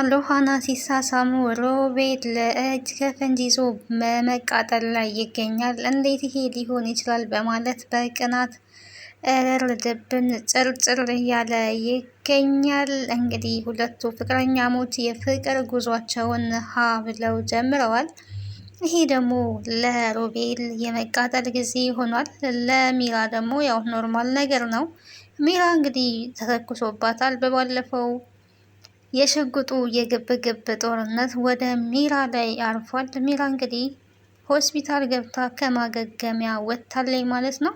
ሎሃና ሲሳሳሙ ሮቤል ለእጅ ከፍንጅ ይዞ በመቃጠል ላይ ይገኛል። እንዴት ይሄ ሊሆን ይችላል በማለት በቅናት እርር ድብን ጭርጭር እያለ ይገኛል። እንግዲህ ሁለቱ ፍቅረኛሞች የፍቅር ጉዟቸውን ሀ ብለው ጀምረዋል። ይሄ ደግሞ ለሮቤል የመቃጠል ጊዜ ሆኗል። ለሚራ ደግሞ ያው ኖርማል ነገር ነው። ሚራ እንግዲህ ተተኩሶባታል። በባለፈው የሽጉጡ የግብግብ ጦርነት ወደ ሚራ ላይ አርፏል። ሚራ እንግዲህ ሆስፒታል ገብታ ከማገገሚያ ወጥታለች ማለት ነው።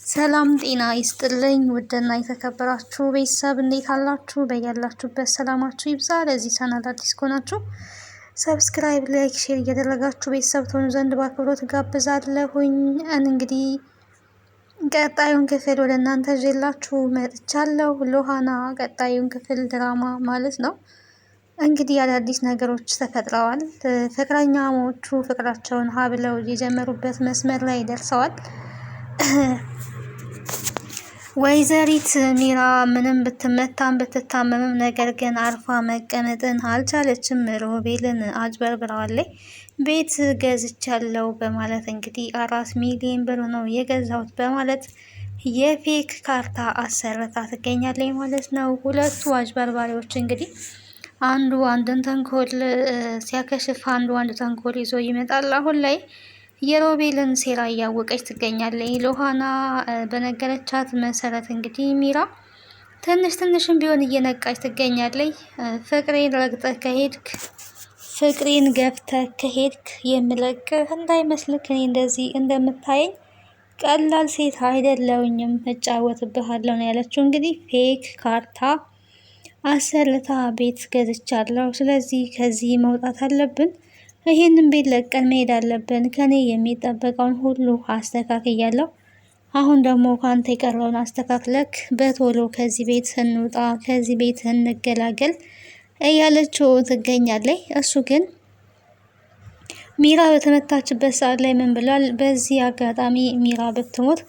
ሰላም ጤና ይስጥልኝ ውድና የተከበራችሁ ቤተሰብ እንዴት አላችሁ? በያላችሁበት ሰላማችሁ ይብዛ። ለዚህ ቻናል አዲስ ከሆናችሁ ሰብስክራይብ፣ ላይክ፣ ሼር እያደረጋችሁ ቤተሰብ ትሆኑ ዘንድ በአክብሮት ጋብዛለሁኝ። እንግዲህ ቀጣዩን ክፍል ወደ እናንተ ይዤላችሁ መጥቻለሁ። ሎሃና ቀጣዩን ክፍል ድራማ ማለት ነው። እንግዲህ አዳዲስ ነገሮች ተፈጥረዋል። ፍቅረኛሞቹ ፍቅራቸውን ሀብለው የጀመሩበት መስመር ላይ ደርሰዋል። ወይዘሪት ሚራ ምንም ብትመታም ብትታመምም ነገር ግን አርፋ መቀመጥን አልቻለችም። ሮቤልን አጭበርብረዋለች። ቤት ገዝቻለሁ በማለት እንግዲህ 4 ሚሊዮን ብር ነው የገዛሁት በማለት የፌክ ካርታ አሰርታ ትገኛለች ማለት ነው። ሁለቱ አጭበርባሪዎች እንግዲህ አንዱ አንድን ተንኮል ሲያከሽፍ አንድ ተንኮል ይዞ ይመጣል። አሁን ላይ የሮቤልን ሴራ እያወቀች ትገኛለች። ሎሃና በነገረቻት መሰረት እንግዲህ ሚራ ትንሽም ቢሆን እየነቃች ትገኛለች። ፍቅሬን ረግጠህ ከሄድክ፣ ፍቅሬን ገፍተህ ከሄድክ የምለቅህ እንዳይመስልክ፣ እኔ እንደዚህ እንደምታየኝ ቀላል ሴት አይደለሁኝም፣ እጫወትብሃለሁ ነው ያለችው። እንግዲህ ፌክ ካርታ አሰርታ ቤት ገዝቻለሁ፣ ስለዚህ ከዚህ መውጣት አለብን፣ ይህንን ቤት ለቀን መሄድ አለብን፣ ከኔ የሚጠበቀውን ሁሉ አስተካክያለሁ፣ አሁን ደግሞ ከአንተ የቀረውን አስተካክለክ በቶሎ ከዚህ ቤት እንውጣ፣ ከዚህ ቤት እንገላገል እያለችው ትገኛለች። እሱ ግን ሚራ በተመታችበት ሰዓት ላይ ምን ብሏል? በዚህ አጋጣሚ ሚራ ብትሞት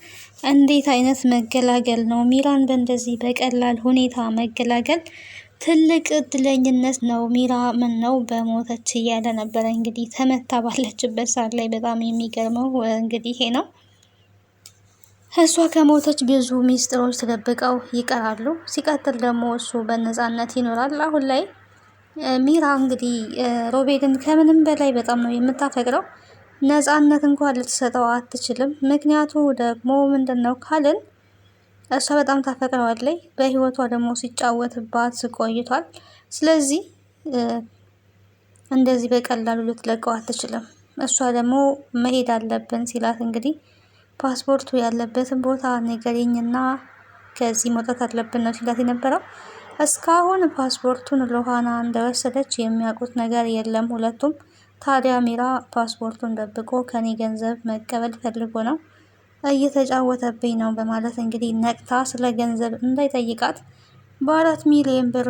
እንዴት አይነት መገላገል ነው! ሚራን በእንደዚህ በቀላል ሁኔታ መገላገል ትልቅ እድለኝነት ነው። ሚራ ምን ነው በሞተች እያለ ነበረ። እንግዲህ ተመታ ባለችበት ሰዓት ላይ በጣም የሚገርመው እንግዲህ ይሄ ነው። እሷ ከሞተች ብዙ ሚስጥሮች ተደብቀው ይቀራሉ። ሲቀጥል ደግሞ እሱ በነፃነት ይኖራል። አሁን ላይ ሚራ እንግዲህ ሮቤልን ከምንም በላይ በጣም ነው የምታፈቅረው። ነፃነት እንኳን ልትሰጠው አትችልም። ምክንያቱ ደግሞ ምንድን ነው ካልን እሷ በጣም ታፈቅረዋለች። በህይወቷ ደግሞ ሲጫወትባት ቆይቷል። ስለዚህ እንደዚህ በቀላሉ ልትለቀው አትችልም። እሷ ደግሞ መሄድ አለብን ሲላት እንግዲህ ፓስፖርቱ ያለበትን ቦታ ንገሪኝና ከዚህ መውጣት አለብን ነው ሲላት የነበረው። እስካሁን ፓስፖርቱን ሎሃና እንደወሰደች የሚያውቁት ነገር የለም ሁለቱም። ታዲያ ሚራ ፓስፖርቱን ደብቆ ከኔ ገንዘብ መቀበል ፈልጎ ነው፣ እየተጫወተብኝ ነው በማለት እንግዲህ ነቅታ ስለ ገንዘብ እንዳይጠይቃት በ4 ሚሊዮን ብር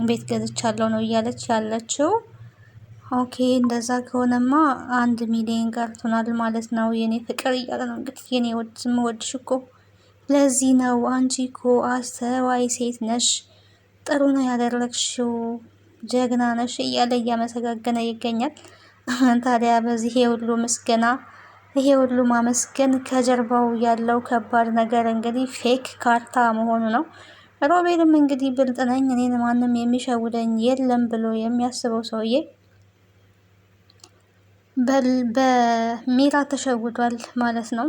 ቤት ገዝቻለሁ ነው እያለች ያለችው። ኦኬ እንደዛ ከሆነማ 1 ሚሊዮን ቀርቶናል ማለት ነው የኔ ፍቅር እያለ ነው እንግዲህ። የኔ ወድ ምወድሽ እኮ ለዚህ ነው፣ አንቺ እኮ አስተዋይ ሴት ነሽ፣ ጥሩ ነው ያደረግሽው፣ ጀግና ነሽ እያለ እያመሰጋገነ ይገኛል። ታዲያ በዚህ የሁሉ ምስጋና ይሄ ሁሉ ማመስገን ከጀርባው ያለው ከባድ ነገር እንግዲህ ፌክ ካርታ መሆኑ ነው። ሮቤልም እንግዲህ ብልጥ ነኝ፣ እኔን ማንም የሚሸውደኝ የለም ብሎ የሚያስበው ሰውዬ በሚራ ተሸውዷል ማለት ነው።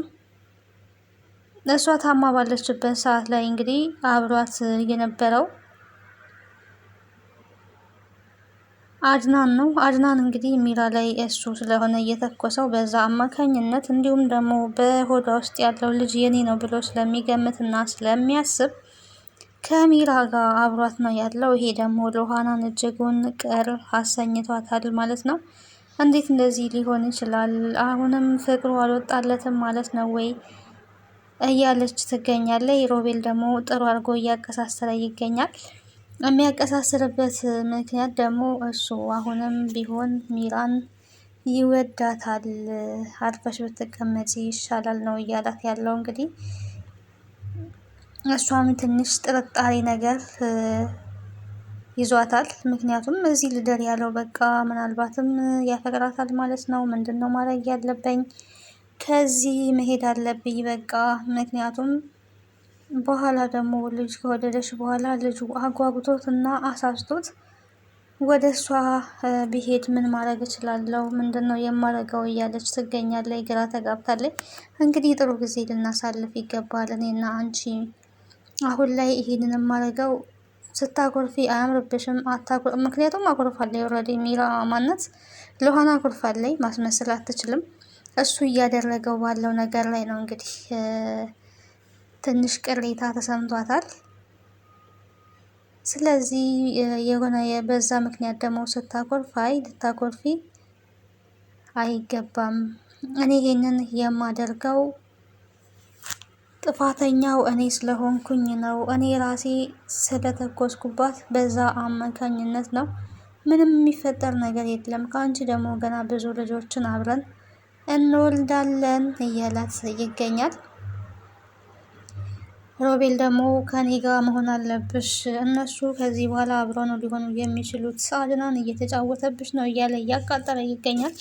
እሷ ታማ ባለችበት ሰዓት ላይ እንግዲህ አብሯት የነበረው አድናን ነው። አድናን እንግዲህ ሚራ ላይ እሱ ስለሆነ እየተኮሰው በዛ አማካኝነት እንዲሁም ደግሞ በሆዷ ውስጥ ያለው ልጅ የኔ ነው ብሎ ስለሚገምትና ስለሚያስብ ከሚራ ጋር አብሯት ነው ያለው። ይሄ ደግሞ ሎሃናን እጅጉን ቅር አሰኝቷታል ማለት ነው። እንዴት እንደዚህ ሊሆን ይችላል? አሁንም ፍቅሩ አልወጣለትም ማለት ነው ወይ እያለች ትገኛለች። ሮቤል ደግሞ ጥሩ አድርጎ እያቀሳሰረ ይገኛል። የሚያቀሳስርበት ምክንያት ደግሞ እሱ አሁንም ቢሆን ሚራን ይወዳታል፣ አርፈሽ ብትቀመጪ ይሻላል ነው እያላት ያለው። እንግዲህ እሷም ትንሽ ጥርጣሬ ነገር ይዟታል። ምክንያቱም እዚህ ልደር ያለው በቃ ምናልባትም ያፈቅራታል ማለት ነው። ምንድን ነው ማድረግ ያለብኝ? ከዚህ መሄድ አለብኝ በቃ። ምክንያቱም በኋላ ደግሞ ልጅ ከወደደች በኋላ ልጁ አጓጉቶት እና አሳስቶት ወደ እሷ ቢሄድ ምን ማድረግ እችላለሁ? ምንድን ነው የማደርገው? እያለች ትገኛለች። ግራ ተጋብታለች። እንግዲህ ጥሩ ጊዜ ልናሳልፍ ይገባል እኔና አንቺ። አሁን ላይ ይሄንን የማደርገው ስታኮርፊ አያምርብሽም? ምክንያቱም አኮርፋለች። ኦልሬዲ ሚራ ማነት ለሆነ አኮርፋለች። ማስመሰል አትችልም። እሱ እያደረገው ባለው ነገር ላይ ነው እንግዲህ ትንሽ ቅሬታ ተሰምቷታል። ስለዚህ የሆነ በዛ ምክንያት ደግሞ ስታኮርፋይ ልታኮርፊ አይገባም። እኔ ይሄንን የማደርገው ጥፋተኛው እኔ ስለሆንኩኝ ነው። እኔ ራሴ ስለተኮስኩባት በዛ አማካኝነት ነው። ምንም የሚፈጠር ነገር የለም። ከአንቺ ደግሞ ገና ብዙ ልጆችን አብረን እንወልዳለን እያላት ይገኛል። ሮቤል ደግሞ ከኔ ጋር መሆን አለብሽ፣ እነሱ ከዚህ በኋላ አብረው ነው ሊሆኑ የሚችሉት፣ አድናን እየተጫወተብሽ ነው እያለ እያቃጠረ ይገኛል።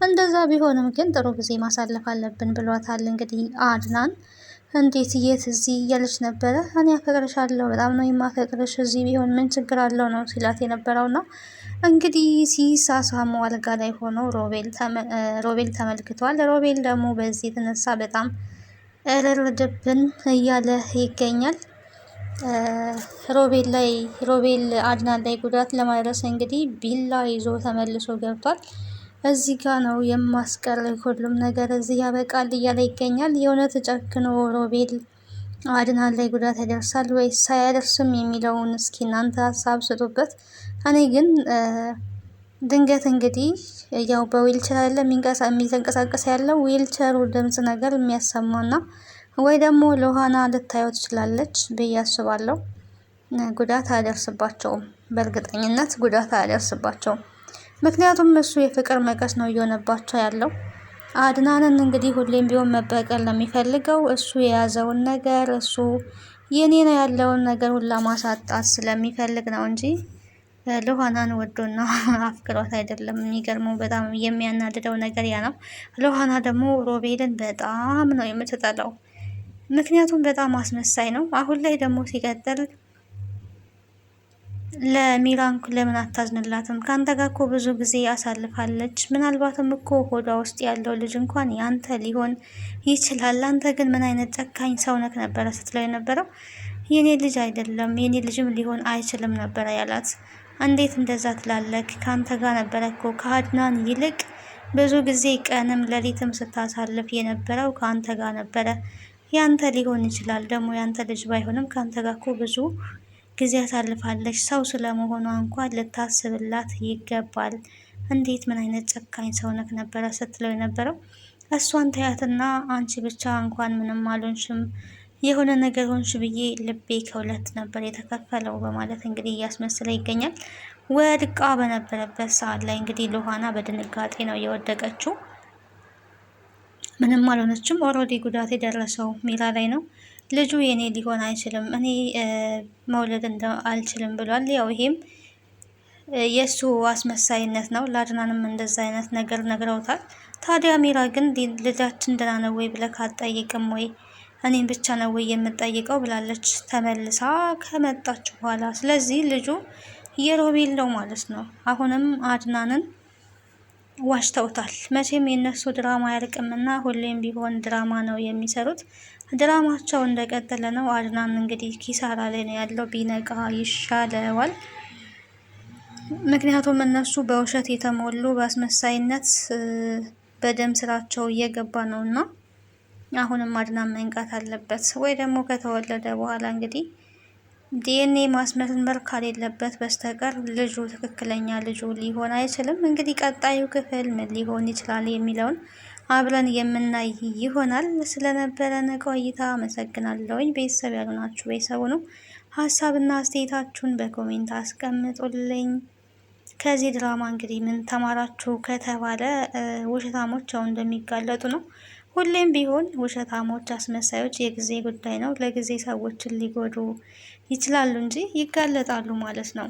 እንደዛ ቢሆንም ግን ጥሩ ጊዜ ማሳለፍ አለብን ብሏታል። እንግዲህ አድናን እንዴት የት እዚህ እያለች ነበረ። እኔ አፈቅርሻለሁ፣ በጣም ነው የማፈቅርሽ፣ እዚህ ቢሆን ምን ችግር አለው ነው ሲላት የነበረውና እንግዲህ ሲሳሳሙ አልጋ ላይ ሆኖ ሮቤል ተመልክቷል። ሮቤል ደግሞ በዚህ የተነሳ በጣም እርርድብን እያለ ይገኛል። ሮቤል አድናን ላይ ጉዳት ለማድረስ እንግዲህ ቢላ ይዞ ተመልሶ ገብቷል። እዚህ ጋ ነው የማስቀር፣ ሁሉም ነገር እዚህ ያበቃል እያለ ይገኛል። የእውነት ጨክኖ ሮቤል አድናን ላይ ጉዳት ያደርሳል ወይስ ሳያደርስም የሚለውን እስኪ እናንተ ሀሳብ ስጡበት። እኔ ግን ድንገት እንግዲህ ያው በዊልቸር ያለ የሚተንቀሳቀስ ያለው ዊልቸሩ ድምፅ ነገር የሚያሰማና ወይ ደግሞ ለውሃና ልታየው ትችላለች ብዬ አስባለሁ። ጉዳት አያደርስባቸውም፣ በእርግጠኝነት ጉዳት አያደርስባቸውም። ምክንያቱም እሱ የፍቅር መቀስ ነው እየሆነባቸው ያለው። አድናንን እንግዲህ ሁሌም ቢሆን መበቀል ነው የሚፈልገው። እሱ የያዘውን ነገር እሱ የኔ ነው ያለውን ነገር ሁላ ማሳጣት ስለሚፈልግ ነው እንጂ ሉሃናን ወዶና አፍቅሯት አይደለም። የሚገርመው በጣም የሚያናድደው ነገር ያ ነው። ሉሃና ደግሞ ሮቤልን በጣም ነው የምትጠላው። ምክንያቱም በጣም አስመሳይ ነው። አሁን ላይ ደግሞ ሲቀጥል ለሚራንኩ ለምን አታዝንላትም? ከአንተ ጋር እኮ ብዙ ጊዜ አሳልፋለች። ምናልባትም እኮ ሆዷ ውስጥ ያለው ልጅ እንኳን ያንተ ሊሆን ይችላል። አንተ ግን ምን አይነት ጨካኝ ሰው ነክ ነበረ ስትለው የነበረው። የኔ ልጅ አይደለም የኔ ልጅም ሊሆን አይችልም ነበረ ያላት። እንዴት እንደዛ ትላለክ? ከአንተ ጋር ነበረ እኮ ከአድናን ይልቅ ብዙ ጊዜ ቀንም ሌሊትም ስታሳልፍ የነበረው ከአንተ ጋር ነበረ። ያንተ ሊሆን ይችላል ደግሞ ያንተ ልጅ ባይሆንም ከአንተ ጋር እኮ ብዙ ጊዜ አሳልፋለች። ሰው ስለመሆኗ እንኳን ልታስብላት ይገባል። እንዴት ምን አይነት ጨካኝ ሰውነት ነበረ ስትለው የነበረው። እሷን ተያትና አንቺ ብቻ እንኳን ምንም አልሆንሽም የሆነ ነገር ሆንሽ ብዬ ልቤ ከሁለት ነበር የተከፈለው በማለት እንግዲህ እያስመሰለ ይገኛል። ወድቃ በነበረበት ሰዓት ላይ እንግዲህ ሉሃና በድንጋጤ ነው የወደቀችው። ምንም አልሆነችም። ኦልሬዲ ጉዳት የደረሰው ሚራ ላይ ነው። ልጁ የኔ ሊሆን አይችልም፣ እኔ መውለድ አልችልም ብሏል። ያው ይሄም የእሱ አስመሳይነት ነው። ለአድናንም እንደዛ አይነት ነገር ነግረውታል። ታዲያ ሚራ ግን ልጃችን ደህና ነው ወይ ብለህ አትጠይቅም ወይ? እኔን ብቻ ነው ወይ የምጠይቀው ብላለች ተመልሳ ከመጣች በኋላ። ስለዚህ ልጁ የሮቤል ነው ማለት ነው። አሁንም አድናንን ዋሽተውታል። መቼም የነሱ ድራማ አያልቅምና ሁሌም ቢሆን ድራማ ነው የሚሰሩት። ድራማቸው እንደቀጠለ ነው። አድናን እንግዲህ ኪሳራ ላይ ነው ያለው። ቢነቃ ይሻለዋል። ምክንያቱም እነሱ በውሸት የተሞሉ በአስመሳይነት በደም ስራቸው እየገባ ነው እና አሁንም አድናን መንቃት አለበት። ወይ ደግሞ ከተወለደ በኋላ እንግዲህ ዲኤንኤ ማስመርመር ከሌለበት በስተቀር ልጁ ትክክለኛ ልጁ ሊሆን አይችልም። እንግዲህ ቀጣዩ ክፍል ምን ሊሆን ይችላል የሚለውን አብረን የምናይ ይሆናል። ስለነበረን ቆይታ አመሰግናለሁኝ። ቤተሰብ ያልሆናችሁ ቤተሰቡ ነው። ሀሳብና አስተያየታችሁን በኮሜንት አስቀምጡልኝ። ከዚህ ድራማ እንግዲህ ምን ተማራችሁ ከተባለ ውሸታሞች ያው እንደሚጋለጡ ነው። ሁሌም ቢሆን ውሸታሞች፣ አስመሳዮች የጊዜ ጉዳይ ነው። ለጊዜ ሰዎችን ሊጎዱ ይችላሉ እንጂ ይጋለጣሉ ማለት ነው።